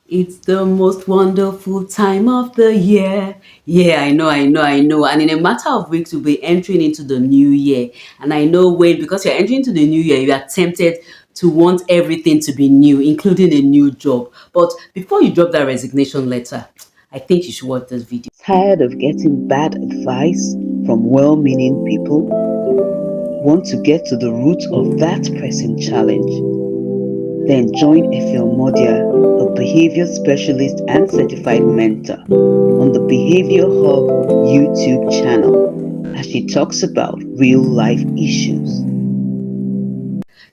It's the most wonderful time of the year. Yeah, I know. And in a matter of weeks, we'll be entering into the new year. And I know when, because you're entering into the new year, you are tempted to want everything to be new, including a new job. But before you drop that resignation letter, I think you should watch this video. Tired of getting bad advice from well meaning people? Want to get to the root of that pressing challenge? Then join Efil Modia, a behavior specialist and certified mentor, on the Behavior Hub YouTube channel as she talks about real life issues.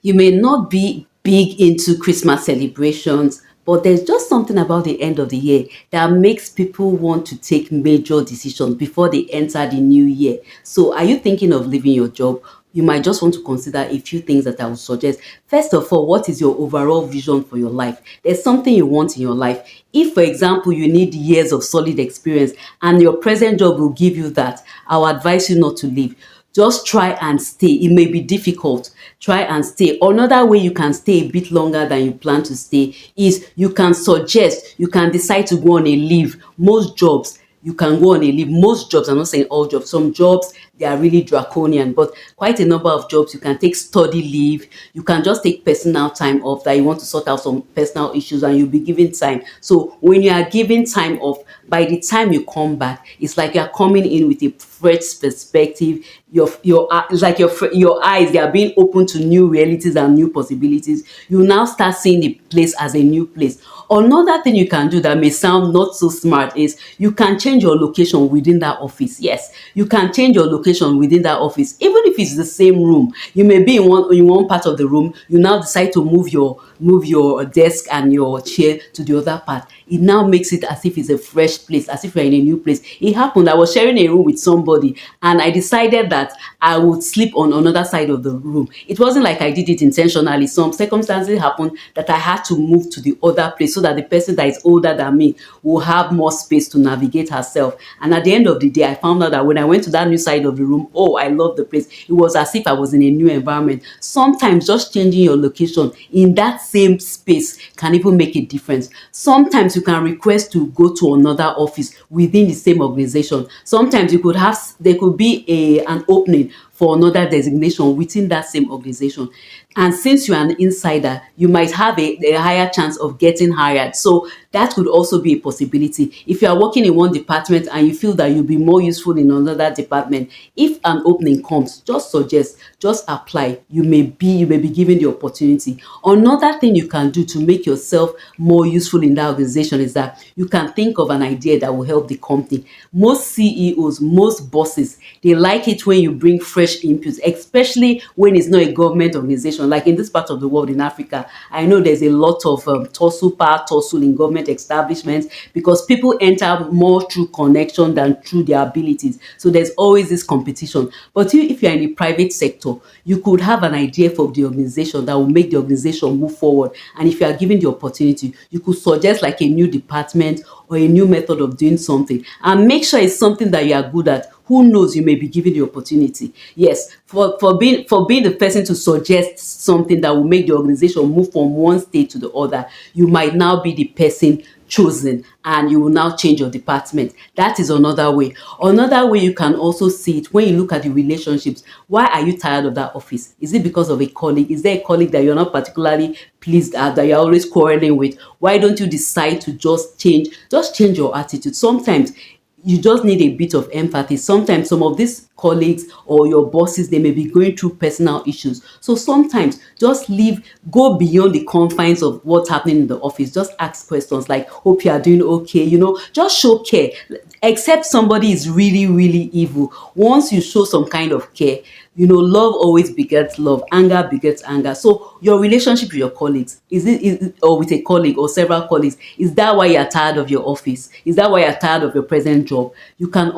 You may not be big into Christmas celebrations, but there's just something about the end of the year that makes people want to take major decisions before they enter the new year. So, are you thinking of leaving your job? You might just want to consider a few things that I would suggest. First of all, what is your overall vision for your life? There's something you want in your life. If, for example, you need years of solid experience and your present job will give you that, I will advise you not to leave. Just try and stay. It may be difficult. Try and stay. Another way you can stay a bit longer than you plan to stay is you can suggest, you can decide to go on a leave. Most jobs, you can go on a leave. Most jobs, I'm not saying all jobs, some jobs they are really draconian, but quite a number of jobs you can take study leave. You can just take personal time off that you want to sort out some personal issues and you'll be given time. So when you are given time off, by the time you come back, it's like you're coming in with a fresh perspective. It's like your eyes, they are being open to new realities and new possibilities. You now start seeing the place as a new place. Another thing you can do that may sound not so smart is you can change your location within that office. Yes, you can change your location within that office, even if it's the same room. You may be in one part of the room. You now decide to move your desk and your chair to the other part. It now makes it as if it's a fresh place, as if you're in a new place. It happened. I was sharing a room with somebody, and I decided that I would sleep on another side of the room. It wasn't like I did it intentionally. Some circumstances happened that I had to move to the other place so that the person that is older than me will have more space to navigate herself. And at the end of the day, I found out that when I went to that new side of the room, oh, I love the place. It was as if I was in a new environment. Sometimes just changing your location in that same space can even make a difference. Sometimes you can request to go to another office within the same organization. Sometimes there could be an opening for another designation within that same organization. And since you're an insider, you might have a higher chance of getting hired. So that could also be a possibility. If you are working in one department and you feel that you'll be more useful in another department, if an opening comes, just suggest, just apply. You may be given the opportunity. Another thing you can do to make yourself more useful in that organization is that you can think of an idea that will help the company. Most CEOs, most bosses, they like it when you bring fresh inputs, especially when it's not a government organization. Like in this part of the world, in Africa, I know there's a lot of tussle in government establishments because people enter more through connection than through their abilities. So there's always this competition. But if you're in the private sector, you could have an idea for the organization that will make the organization move forward. And if you are given the opportunity, you could suggest like a new department or a new method of doing something and make sure it's something that you are good at. Who knows, you may be given the opportunity. Yes, for being the person to suggest something that will make the organization move from one state to the other, you might now be the person chosen and you will now change your department. That is another way. Another way you can also see it when you look at the relationships. Why are you tired of that office? Is it because of a colleague? Is there a colleague that you're not particularly pleased at, that you're always quarreling with? Why don't you decide to just change your attitude? Sometimes you just need a bit of empathy. Sometimes some of these colleagues or your bosses, they may be going through personal issues. So sometimes just go beyond the confines of what's happening in the office. Just ask questions like, hope you are doing okay. Just show care. Except somebody is really, really evil. Once you show some kind of care, love always begets love, anger begets anger. So your relationship with your colleagues, or with a colleague or several colleagues, is that why you're tired of your office? Is that why you're tired of your present job? You can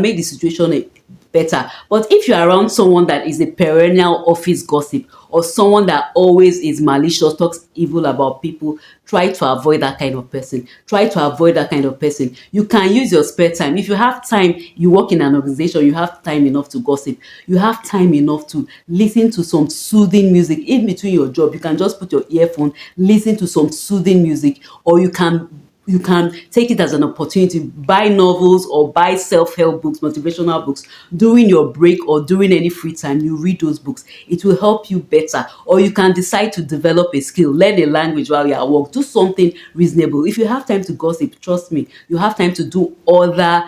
make the situation better. But if you're around someone that is a perennial office gossip, or someone that always is malicious, talks evil about people, try to avoid that kind of person. Try to avoid that kind of person. You can use your spare time. If you have time, you work in an organization, you have time enough to gossip. You have time enough to listen to some soothing music in between your job. You can just put your earphone, listen to some soothing music, or you can take it as an opportunity, buy novels or buy self-help books, motivational books during your break or during any free time. You read those books, it will help you better. Or you can decide to develop a skill, learn a language while you're at work, do something reasonable. If you have time to gossip, trust me, you have time to do other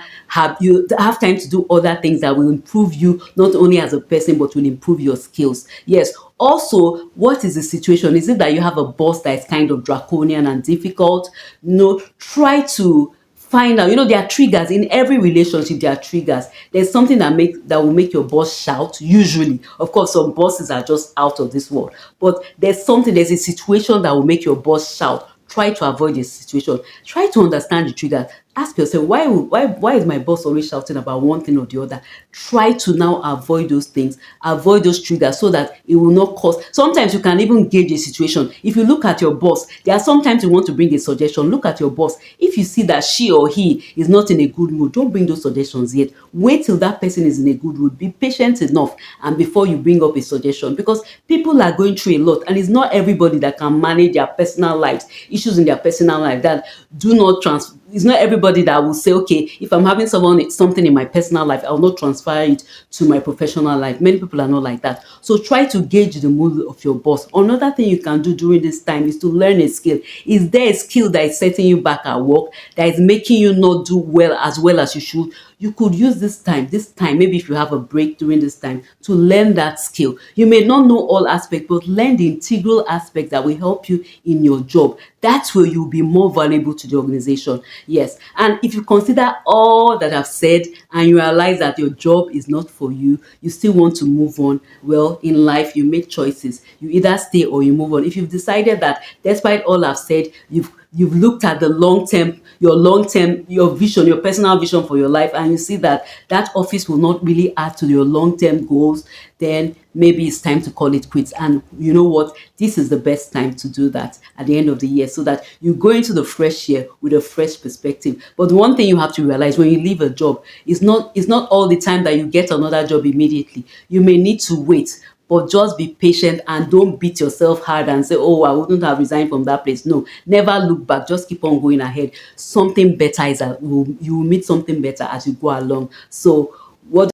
you have time to do other things that will improve you, not only as a person but will improve your skills. Yes. Also, what is the situation? Is it that you have a boss that is kind of draconian and difficult? No, try to find out. There are triggers in every relationship. There are triggers. There's something that will make your boss shout. Usually, of course, some bosses are just out of this world, but there's a situation that will make your boss shout. Try to avoid the situation. Try to understand the trigger. Ask yourself, why is my boss always shouting about one thing or the other? Try to now avoid those things, avoid those triggers, so that it will not cause. Sometimes you can even gauge a situation. If you look at your boss, there are sometimes you want to bring a suggestion. Look at your boss. If you see that she or he is not in a good mood, don't bring those suggestions yet. Wait till that person is in a good mood. Be patient enough, and before you bring up a suggestion, because people are going through a lot, and it's not everybody that can manage their personal lives, issues in their personal life that do not trans. It's not everybody that will say, okay, if I'm having something in my personal life, I will not transfer it to my professional life. Many people are not like that. So try to gauge the mood of your boss. Another thing you can do during this time is to learn a skill. Is there a skill that is setting you back at work, that is making you not do well as you should? You could use this time, maybe if you have a break during this time, to learn that skill. You may not know all aspects, but learn the integral aspect that will help you in your job. That's where you'll be more valuable to the organization. Yes. And if you consider all that I've said and you realize that your job is not for you, you still want to move on, well, in life, you make choices. You either stay or you move on. If you've decided that despite all I've said, you've looked at the long term, your vision, your personal vision for your life, and you see that that office will not really add to your long term goals, then maybe it's time to call it quits. And you know what? This is the best time to do that at the end of the year, so that you go into the fresh year with a fresh perspective. But the one thing you have to realize when you leave a job is not all the time that you get another job immediately. You may need to wait, but just be patient and don't beat yourself hard and say, oh, I wouldn't have resigned from that place. No, never look back. Just keep on going ahead. Something better you will meet something better as you go along. So what